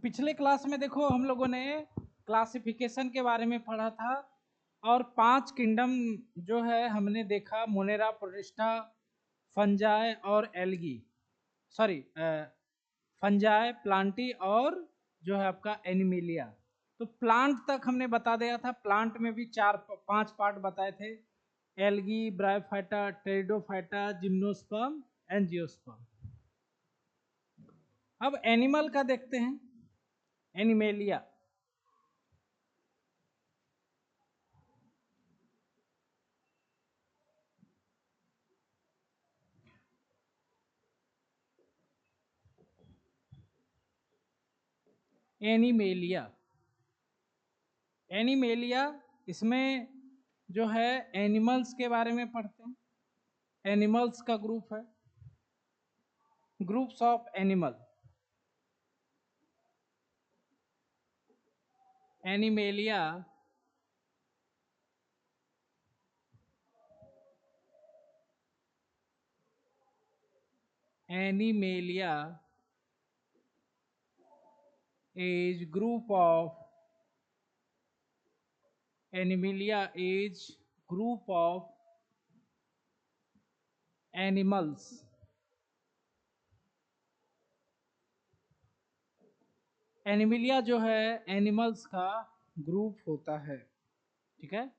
पिछले क्लास में देखो हम लोगों ने क्लासिफिकेशन के बारे में पढ़ा था और 5 किंगडम जो है हमने देखा, मोनेरा, प्रोटिस्टा, फंजाई और एल्गी, सॉरी फंजाई, प्लांटी और जो है आपका एनिमेलिया। तो प्लांट तक हमने बता दिया था। प्लांट में भी 4-5 पार्ट बताए थे, algae, bryophyta, pteridophyta, gymnosperm, angiosperm. अब एनिमल का देखते हैं, एनिमेलिया। एनिमेलिया, एनिमेलिया इसमें जो है एनिमल्स के बारे में पढ़ते हैं। एनिमल्स का ग्रुप है, groups of animal. Animalia animalia is group of Animalia is group of animals Animalia जो है एनिमल्स का ग्रुप होता है, ठीक है।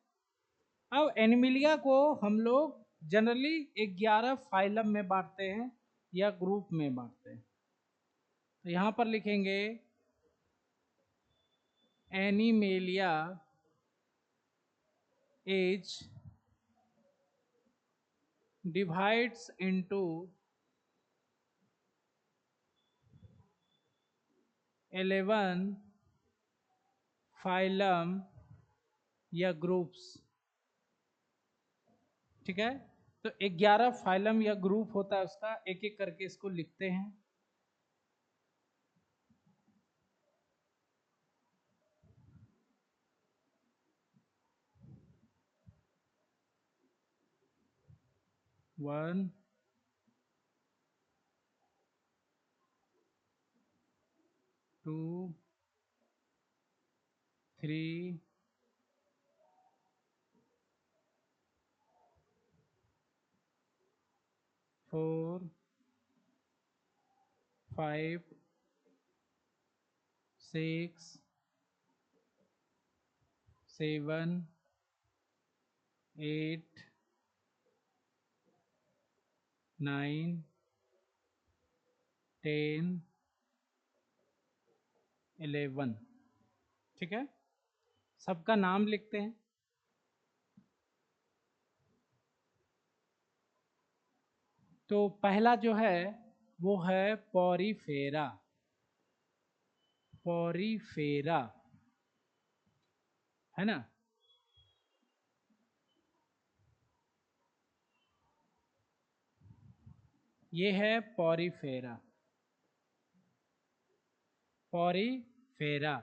अब एनिमिलिया को हम लोग जनरली 11 फाइलम में बांटते हैं या ग्रुप में बांटते हैं। तो यहां पर लिखेंगे animalia is divides into 11 phylum या ग्रुप्स, ठीक है। तो 11 फाइलम या ग्रुप होता है उसका, एक एक करके इसको लिखते हैं। वन, टू, थ्री, फोर, 5, 6, 7, 8, 9, 10, 11, ठीक है। सबका नाम लिखते हैं। तो पहला जो है वो है पॉरीफेरा, पॉरीफेरा है ना। ये है पॉरीफेरा, पॉरीफेरा।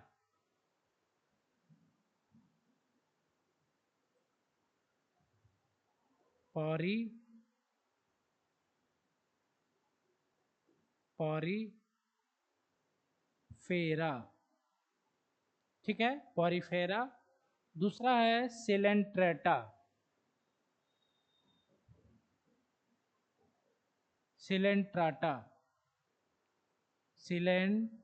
पॉरीफेरा, ठीक है, पॉरीफेरा। दूसरा है सिलेंट्रेटा, सिलेंट्राटा, सिलेंटेराटा।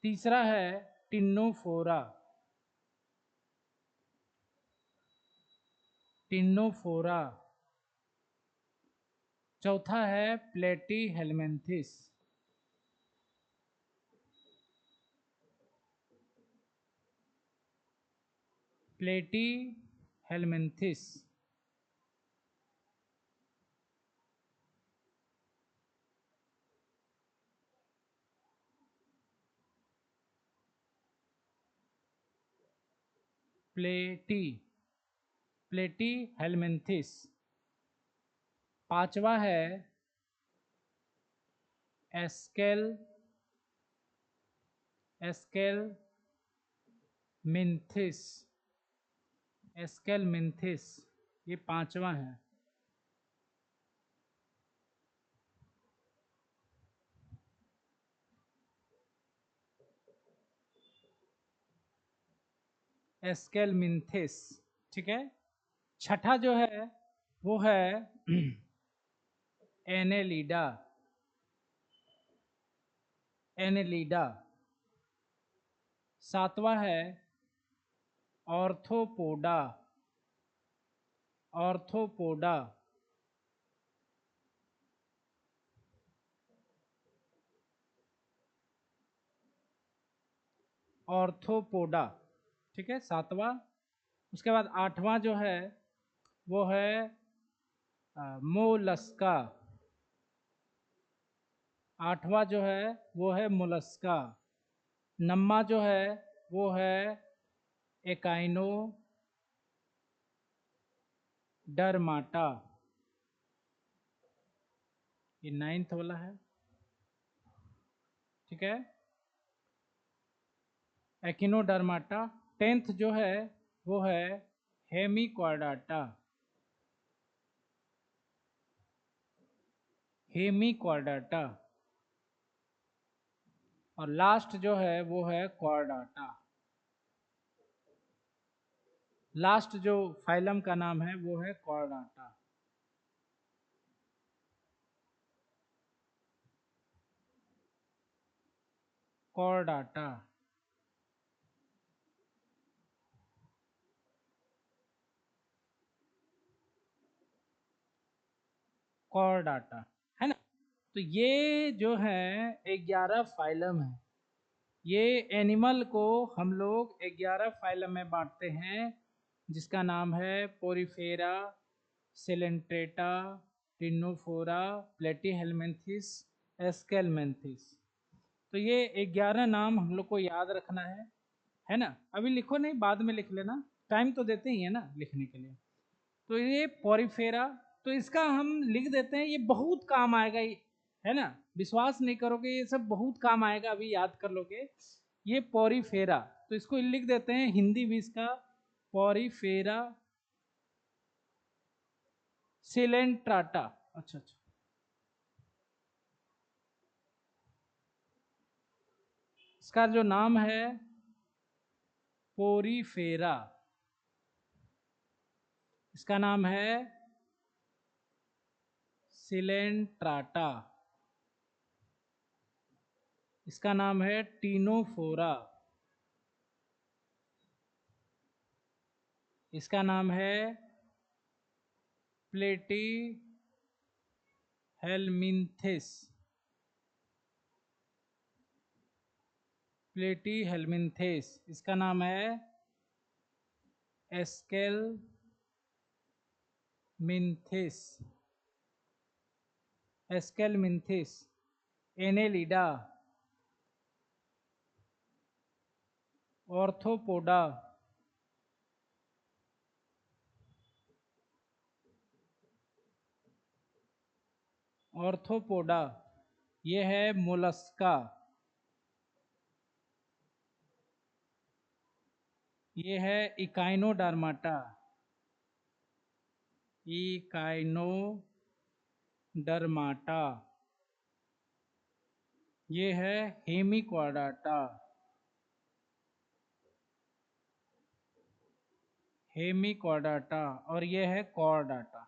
तीसरा है टिन्नोफोरा, टिन्नोफोरा। चौथा है प्लेटी हेलमेंथिस, प्लेटी हेलमेंथिस। प्लेटी, प्लेटी हेलमेंथिस। पांचवा है एस्केल, एस्केल मिंथिस, एस्केल मिंथिस, ये पांचवा है। एस्केलमिंथिस, ठीक है। छठा जो है वो है एनेलिडा, एनेलिडा। सातवां है ऑर्थोपोडा, ऑर्थोपोडा। ऑर्थोपोडा, ठीक है, सातवां। उसके बाद आठवां जो है वो है मोलस्का, आठवां जो है वो है मोलस्का। नम्मा जो है वो है एकाइनो डरमाटा, ये नाइन्थ वाला है, ठीक है, एकिनोडर्माटा। टेंथ जो है वो है हेमिक्वार्डाटा, हेमिक्वार्डाटा। और लास्ट जो है वो है क्वार्डाटा। लास्ट जो फाइलम का नाम है वो है क्वार्डाटा। कॉर्डाटा, कॉर्डाटा, है ना। तो ये जो है 11 फाइलम है। ये एनिमल को हम लोग 11 फाइलम में बांटते हैं, जिसका नाम है पोरीफेरा, सिलेंट्रेटा, टिनोफोरा, प्लेटीहेलमिन्थिस, एस्केलमिन्थिस। तो ये 11 नाम हम लोग को याद रखना है ना। अभी लिखो नहीं, बाद में लिख लेना, टाइम तो देते ही है ना लिखने के लिए। तो ये पोरीफेरा, तो इसका हम लिख देते हैं, ये बहुत काम आएगा, है ना। विश्वास नहीं करोगे, ये सब बहुत काम आएगा, अभी याद कर लोगे। ये पोरीफेरा, तो इसको लिख देते हैं हिंदी भी इसका, पोरीफेरा सिलेंट्राटा। अच्छा अच्छा, इसका जो नाम है पोरीफेरा, इसका नाम है सिलेंट्राटा, इसका नाम है टीनोफोरा, इसका नाम है प्लेटी हेलमिन्थिस, प्लेटी हेलमिन्थिस। इसका नाम है Aschelminthes, Aschelminthes. Annelida, Arthropoda, Arthropoda. ये है मोलस्का, ये है इकाइनोडर्माटा, इकाइनोडर्माटा। ये है हेमिक्वार्डाटा, हेमिक्वार्डाटा। और ये है कॉर्डाटा,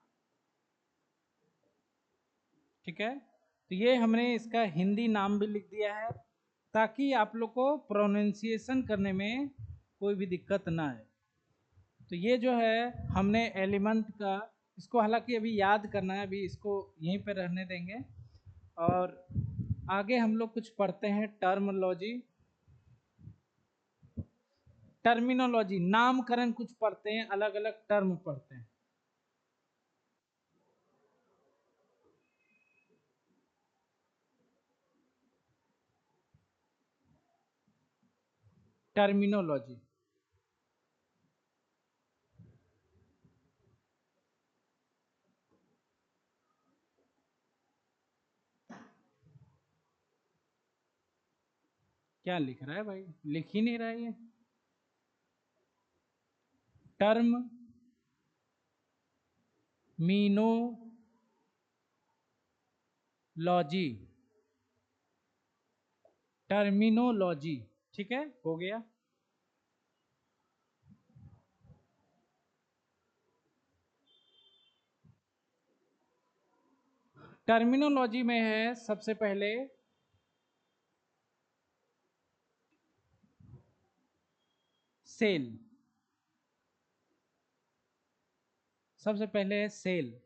ठीक है। तो ये हमने इसका हिंदी नाम भी लिख दिया है, ताकि आप लोग को प्रोनाउंसिएशन करने में कोई भी दिक्कत ना आए। तो ये जो है हमने एलिमेंट का, इसको हालांकि अभी याद करना है, अभी इसको यहीं पर रहने देंगे। और आगे हम लोग कुछ पढ़ते हैं टर्मोलॉजी, टर्मिनोलॉजी, नामकरण कुछ पढ़ते हैं, अलग अलग टर्म पढ़ते हैं। टर्मिनोलॉजी, क्या लिख रहा है भाई, लिख ही नहीं रहा है ये। टर्म मीनोलॉजी, टर्मिनोलॉजी, ठीक है, हो गया। टर्मिनोलॉजी में है सबसे पहले सेल, सबसे पहले है सेल।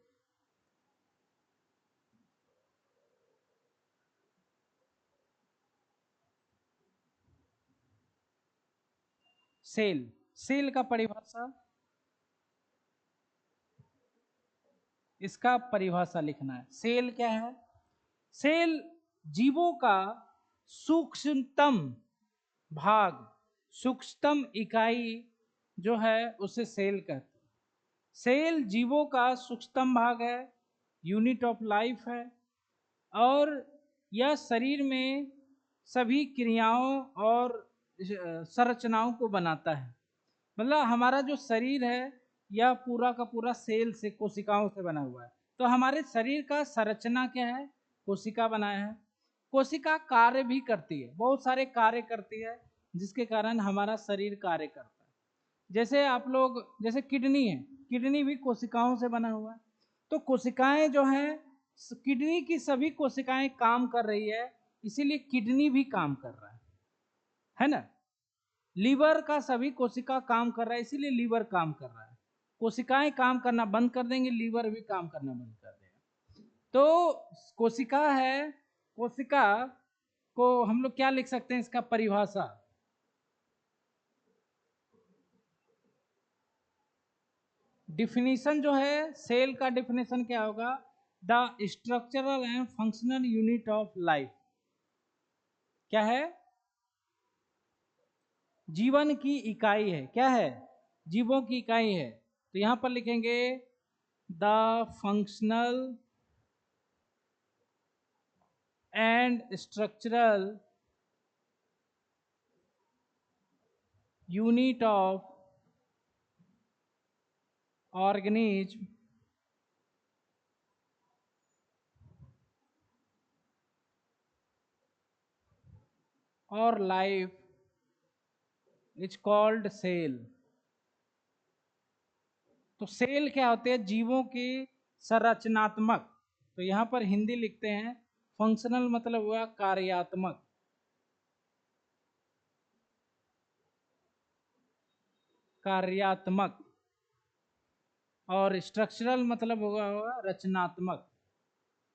सेल, सेल का परिभाषा, इसका परिभाषा लिखना है। सेल क्या है? सेल जीवों का सूक्ष्मतम भाग, सूक्ष्मतम इकाई जो है उसे सेल कहते हैं। सेल जीवों का सूक्ष्मतम भाग है, यूनिट ऑफ लाइफ है, और यह शरीर में सभी क्रियाओं और संरचनाओं को बनाता है। मतलब हमारा जो शरीर है यह पूरा का पूरा सेल से, कोशिकाओं से बना हुआ है। तो हमारे शरीर का संरचना क्या है? कोशिका बनाया है। कोशिका कार्य भी करती है, बहुत सारे कार्य करती है, जिसके कारण हमारा शरीर कार्य करता है। जैसे आप लोग, जैसे किडनी है, किडनी भी कोशिकाओं से बना हुआ है। तो कोशिकाएं जो हैं, किडनी की सभी कोशिकाएं काम कर रही है, इसीलिए किडनी भी काम कर रहा है ना। लीवर का सभी कोशिका काम कर रहा है, इसीलिए लीवर काम कर रहा है। कोशिकाएं काम करना बंद कर देंगे, लीवर भी काम करना बंद कर देगा। तो कोशिका है, कोशिका को हम लोग क्या लिख सकते हैं, इसका परिभाषा? डिफिनीशन जो है सेल का, डिफिनीशन क्या होगा? The structural and functional unit of life. क्या है? जीवन की इकाई है। क्या है? जीवों की इकाई है। तो यहां पर लिखेंगे the functional and structural unit of organism और लाइफ इज कॉल्ड सेल। तो सेल क्या होते हैं? जीवों की संरचनात्मक। तो यहां पर हिंदी लिखते हैं, फंक्शनल मतलब हुआ कार्यात्मक, कार्यात्मक, और स्ट्रक्चरल मतलब होगा रचनात्मक,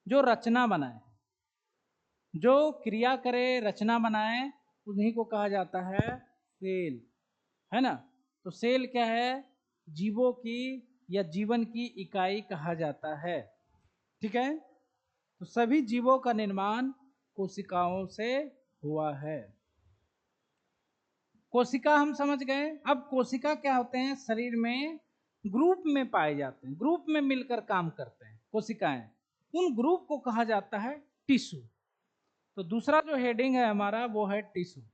जो रचना बनाए, जो क्रिया करे, रचना बनाए, उन्हीं को कहा जाता है सेल, है ना। तो सेल क्या है? जीवों की या जीवन की इकाई कहा जाता है। ठीक है। तो सभी जीवों का निर्माण कोशिकाओं से हुआ है। कोशिका हम समझ गए। अब कोशिका क्या होते हैं? शरीर में ग्रुप में पाए जाते हैं, ग्रुप में मिलकर काम करते हैं कोशिकाएं। उन ग्रुप को कहा जाता है टिश्यू। तो दूसरा जो हेडिंग है हमारा वो है टिश्यू।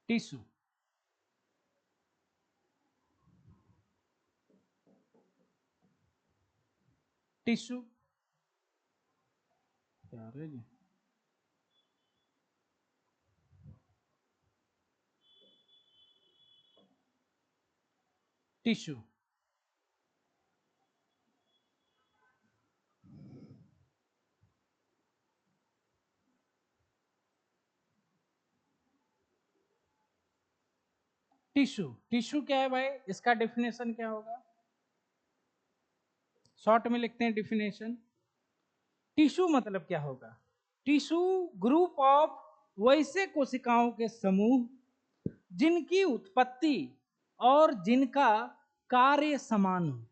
टिश्यू, टिश्यू क्या है जी? टिश्यू, टिश्यू, टिश्यू क्या है भाई? इसका डेफिनेशन क्या होगा? शॉर्ट में लिखते हैं डेफिनेशन। टिश्यू मतलब क्या होगा? टिश्यू ग्रुप ऑफ वैसे कोशिकाओं के समूह जिनकी उत्पत्ति और जिनका कार्य समान हो,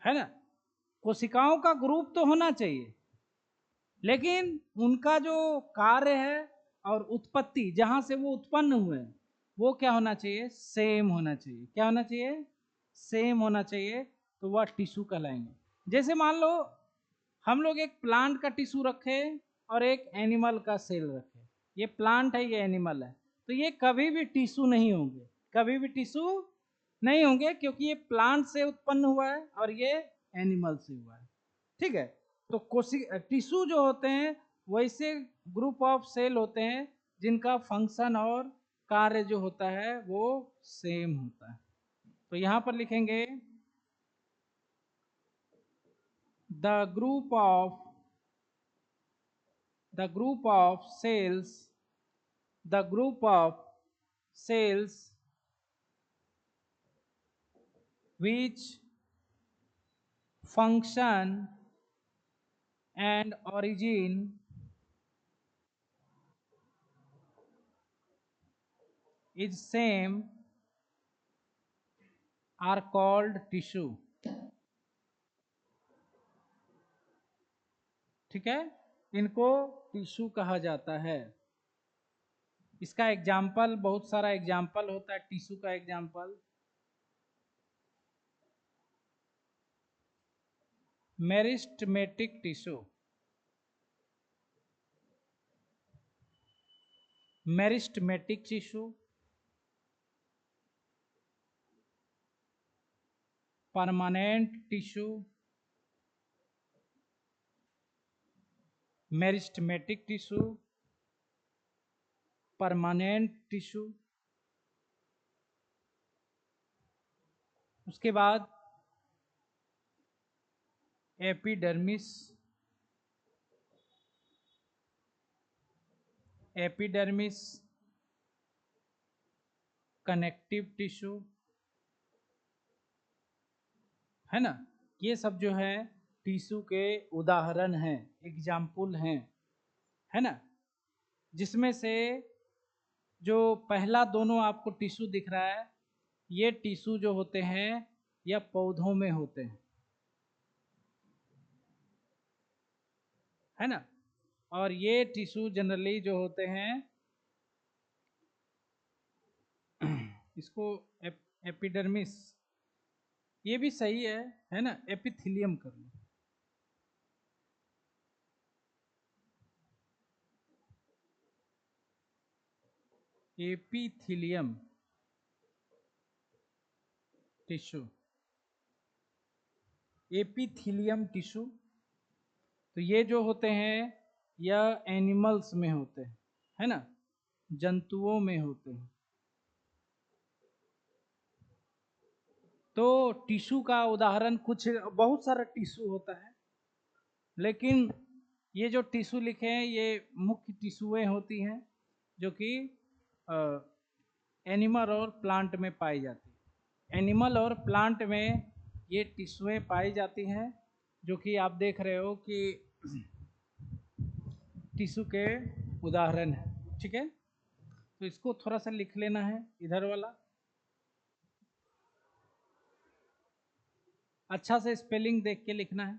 है ना। कोशिकाओं का ग्रुप तो होना चाहिए, लेकिन उनका जो कार्य है और उत्पत्ति, जहां से वो उत्पन्न हुए, वो क्या होना चाहिए? सेम होना चाहिए। क्या होना चाहिए? सेम होना चाहिए। तो वह टिश्यू कहलाएंगे। जैसे मान लो हम लोग एक प्लांट का टिश्यू रखे और एक एनिमल का सेल रखे, ये प्लांट है, ये एनिमल है, तो ये कभी भी टिश्यू नहीं होंगे, कभी भी टिश्यू नहीं होंगे, क्योंकि ये प्लांट से उत्पन्न हुआ है और ये एनिमल से हुआ है। ठीक है। तो टिश्यू जो होते हैं वैसे ग्रुप ऑफ सेल होते हैं जिनका फंक्शन और कार्य जो होता है वो सेम होता है। तो यहां पर लिखेंगे the group of cells which function and origin is same are called tissue। ठीक है, इनको टिश्यू कहा जाता है। इसका एग्जाम्पल, बहुत सारा एग्जाम्पल होता है टिश्यू का। Example meristematic tissue, meristematic tissue, permanent tissue, meristematic tissue, permanent tissue. उसके बाद एपिडर्मिस, एपिडर्मिस, कनेक्टिव टिश्यू, है ना। ये सब जो है टिश्यू के उदाहरण हैं, एग्जाम्पल हैं, है ना। जिसमें से जो पहला दोनों आपको टिश्यू दिख रहा है, ये टिश्यू जो होते हैं यह पौधों में होते हैं, है ना। और ये टिश्यू जनरली जो होते हैं इसको एपिडर्मिस, ये भी सही है ना। एपिथेलियम कर लो, एपिथेलियम टिश्यू, एपिथेलियम टिश्यू। तो ये जो होते हैं यह एनिमल्स में होते हैं, है ना, जंतुओं में होते हैं। तो टिश्यू का उदाहरण कुछ, बहुत सारा टिश्यू होता है, लेकिन ये जो टिश्यू लिखे हैं ये मुख्य टिश्यूएं होती हैं जो कि एनिमल और प्लांट में पाई जाती है। एनिमल और प्लांट में ये टिश्यूएं पाई जाती हैं, जो कि आप देख रहे हो कि टिश्यू के उदाहरण है। ठीक है, तो इसको थोड़ा सा लिख लेना है, इधर वाला अच्छा से स्पेलिंग देख के लिखना है।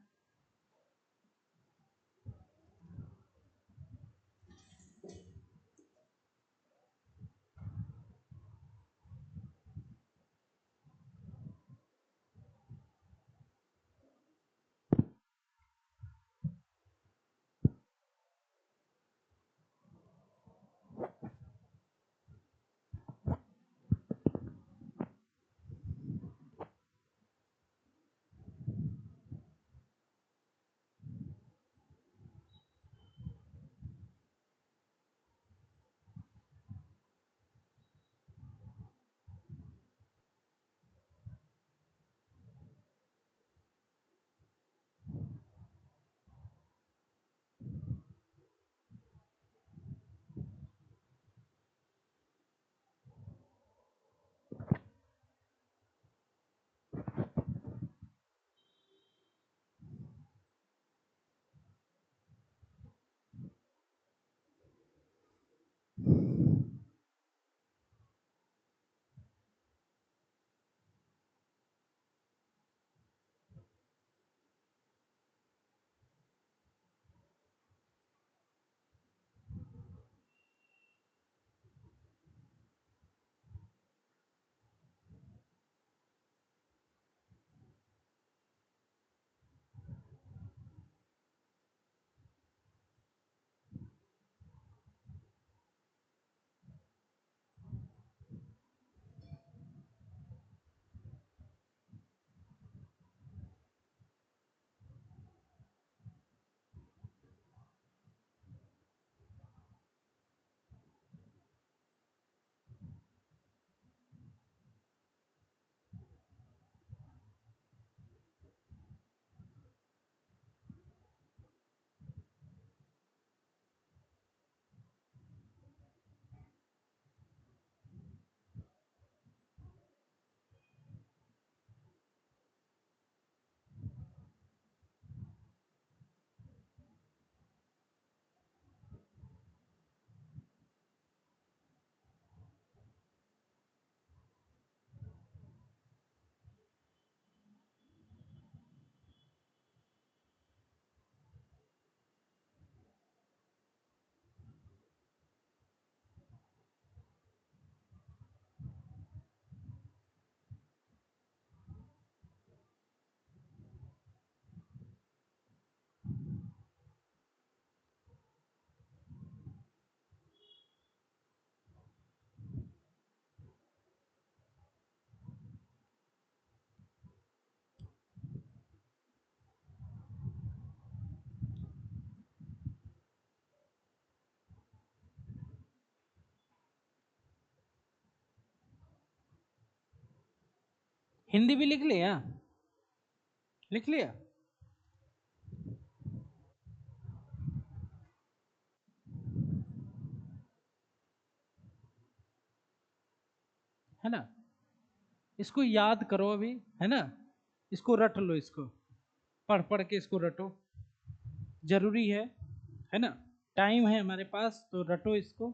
हिंदी भी लिख लिया? लिख लिया? है ना? इसको याद करो अभी, है ना? इसको रट लो, इसको पढ़ पढ़ के इसको रटो, जरूरी है ना? टाइम है हमारे पास, तो रटो इसको।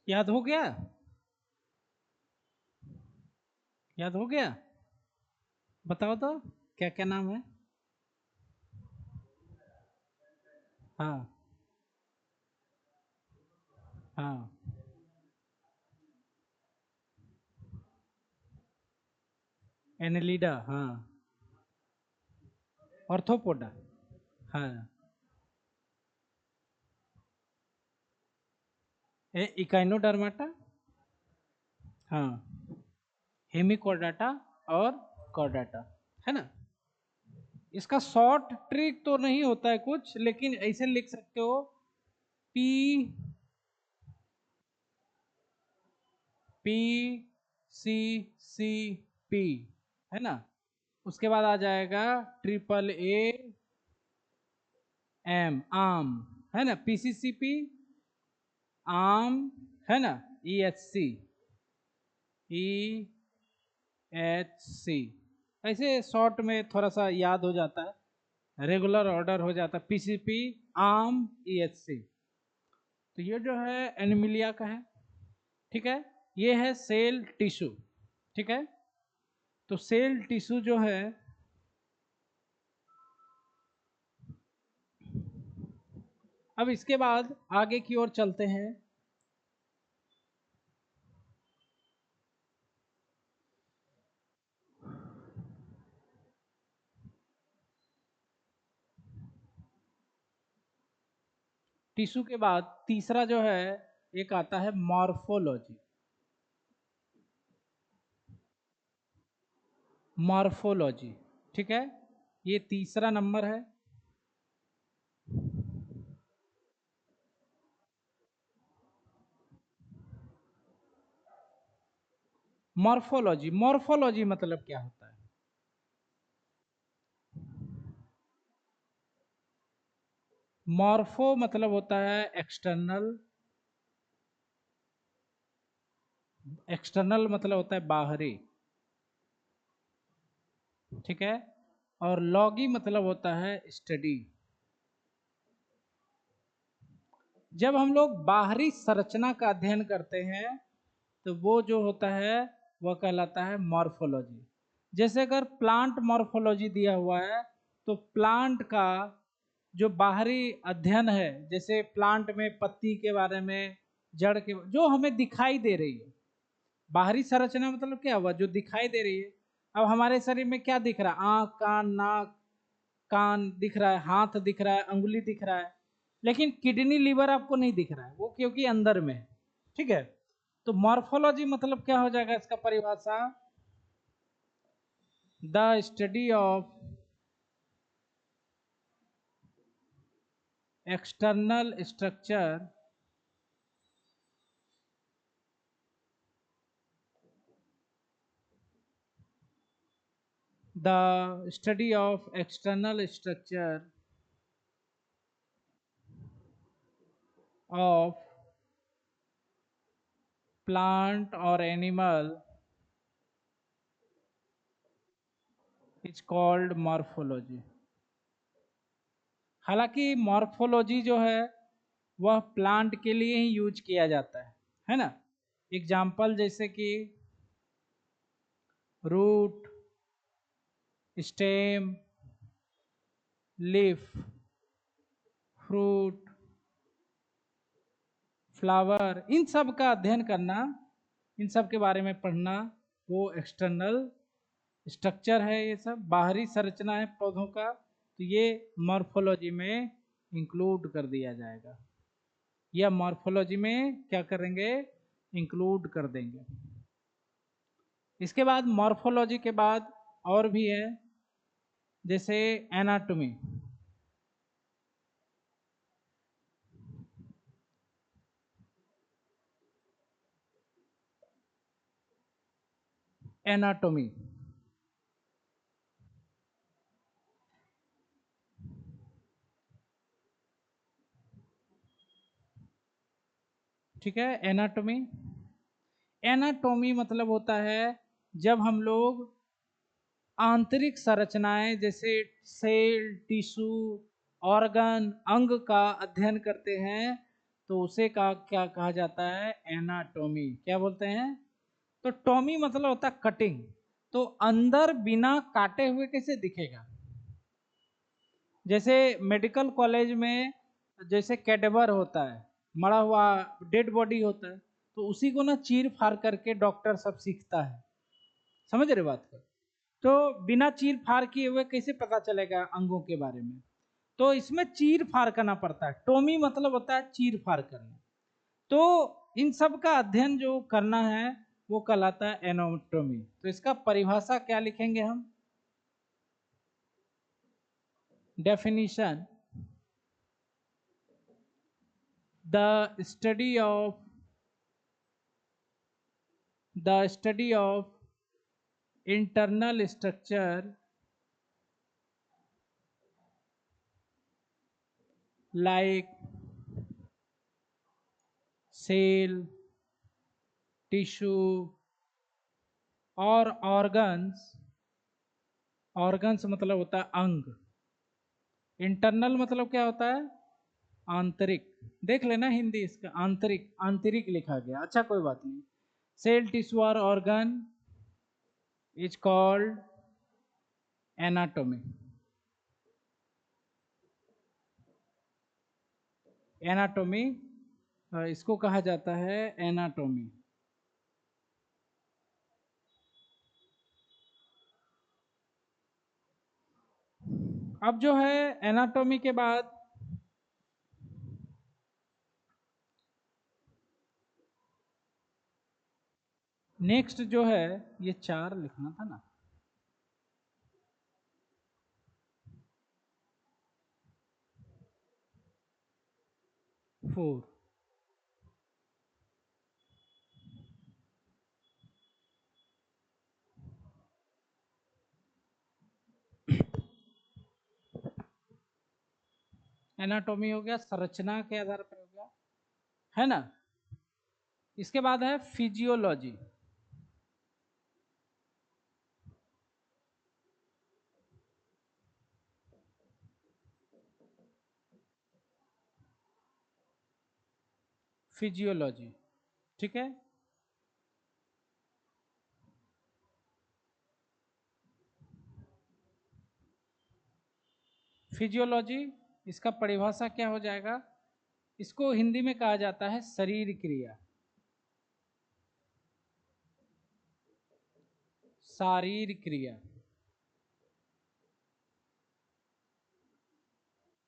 याद हो गया? याद हो गया? बताओ तो, क्या क्या नाम है? हाँ। हाँ। एनेलिडा, हाँ। ऑर्थोपोडा, हाँ। इकाइनोडर्माटा, हाँ। हेमिकॉर्डाटा और कॉर्डाटा, है ना? इसका शॉर्ट ट्रिक तो नहीं होता है कुछ, लेकिन ऐसे लिख सकते हो, P P C C P, है ना? उसके बाद आ जाएगा ट्रिपल ए एम, आम, है ना? पीसीसीपी, आम, है ना? E H C, E H C, ऐसे शॉर्ट में थोड़ा सा याद हो जाता है, रेगुलर ऑर्डर हो जाता है, पीसीपी, आम, ई एच सी। तो ये जो है एनिमिलिया का है, ठीक है? ये है सेल टिश्यू, ठीक है? तो सेल टिश्यू जो है, अब इसके बाद आगे की ओर चलते हैं। टिश्यू के बाद तीसरा जो है एक आता है मॉर्फोलॉजी। मॉर्फोलॉजी, ठीक है, ये तीसरा नंबर है। मॉर्फोलॉजी, मॉर्फोलॉजी मतलब क्या होता है? मॉर्फो मतलब होता है एक्सटर्नल, एक्सटर्नल मतलब होता है बाहरी, ठीक है, और लॉगी मतलब होता है स्टडी। जब हम लोग बाहरी संरचना का अध्ययन करते हैं तो वो जो होता है वह कहलाता है मॉर्फोलॉजी। जैसे अगर प्लांट मॉर्फोलॉजी दिया हुआ है तो प्लांट का जो बाहरी अध्ययन है, जैसे प्लांट में पत्ती के बारे में, जड़ के, जो हमें दिखाई दे रही है, बाहरी संरचना मतलब क्या हुआ, जो दिखाई दे रही है। अब हमारे शरीर में क्या दिख रहा है? आंख, कान, नाक, कान दिख रहा है, हाथ दिख रहा है, अंगुली दिख रहा है, लेकिन किडनी लीवर आपको नहीं दिख रहा है, वो क्योंकि अंदर में है, ठीक है। तो मॉर्फोलॉजी मतलब क्या हो जाएगा इसका परिभाषा? The study of external structure the study of external structure of plant or animal is called morphology। हालांकि मॉर्फोलॉजी जो है वह प्लांट के लिए ही यूज किया जाता है ना। एग्जाम्पल जैसे कि root, stem, leaf, fruit, flower, इन सब का अध्ययन करना, इन सब के बारे में पढ़ना, वो एक्सटर्नल स्ट्रक्चर है, ये सब बाहरी संरचना है पौधों का, तो ये मॉर्फोलॉजी में इंक्लूड कर दिया जाएगा, या मॉर्फोलॉजी में क्या करेंगे? इंक्लूड कर देंगे। इसके बाद मॉर्फोलॉजी के बाद और भी है, जैसे एनाटॉमी। एनाटॉमी, ठीक है, एनाटॉमी। एनाटॉमी मतलब होता है जब हम लोग आंतरिक संरचनाएं जैसे सेल, टिश्यू, ऑर्गन, अंग का अध्ययन करते हैं तो उसे का क्या कहा जाता है? एनाटॉमी। क्या बोलते हैं? तो टॉमी मतलब होता है कटिंग। तो अंदर बिना काटे हुए कैसे दिखेगा? जैसे मेडिकल कॉलेज में जैसे कैडेवर होता है, मरा हुआ डेड बॉडी होता है, तो उसी को ना चीर फाड़ करके डॉक्टर सब सीखता है। समझ रहे बात को? तो बिना चीर फाड़ किए हुए कैसे पता चलेगा अंगों के बारे में? तो इसमें चीर फाड़ करना पड़ता है। टोमी मतलब होता है चीर फाड़ करना। तो इन सब का अध्ययन जो करना है वो कहलाता है एनाटॉमी। तो इसका परिभाषा क्या लिखेंगे हम? Definition: the study of internal structure like cell, tissue और ऑर्गन्स। ऑर्गन्स मतलब होता है अंग। इंटरनल मतलब क्या होता है? आंतरिक। देख लेना हिंदी इसका, आंतरिक, आंतरिक लिखा गया, अच्छा कोई बात नहीं। सेल, टिश्यू और organ is called anatomy. Anatomy, इसको कहा जाता है एनाटॉमी। अब जो है एनाटॉमी के बाद नेक्स्ट जो है ये 4 लिखना था ना, फोर। एनाटॉमी हो गया, संरचना के आधार पर हो गया, है ना। इसके बाद है फिजियोलॉजी। फिजियोलॉजी, ठीक है। फिजियोलॉजी, इसका परिभाषा क्या हो जाएगा? इसको हिंदी में कहा जाता है शरीर क्रिया, शारीर क्रिया,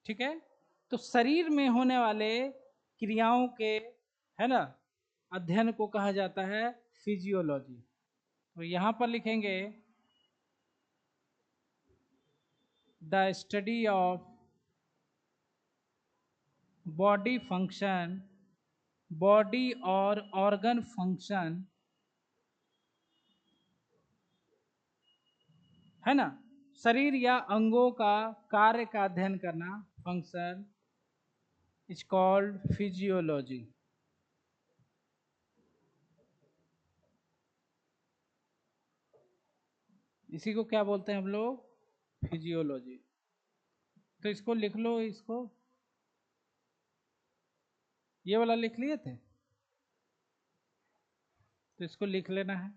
ठीक है। तो शरीर में होने वाले क्रियाओं के, है ना, अध्ययन को कहा जाता है फिजियोलॉजी। तो यहां पर लिखेंगे the study of body function, body और ऑर्गन फंक्शन, है ना, शरीर या अंगों का कार्य का अध्ययन करना, फंक्शन इज कॉल्ड फिजियोलॉजी। इसी को क्या बोलते हैं हम लोग? फिजियोलॉजी। तो इसको लिख लो, इसको, ये वाला लिख लिए थे, तो इसको लिख लेना है।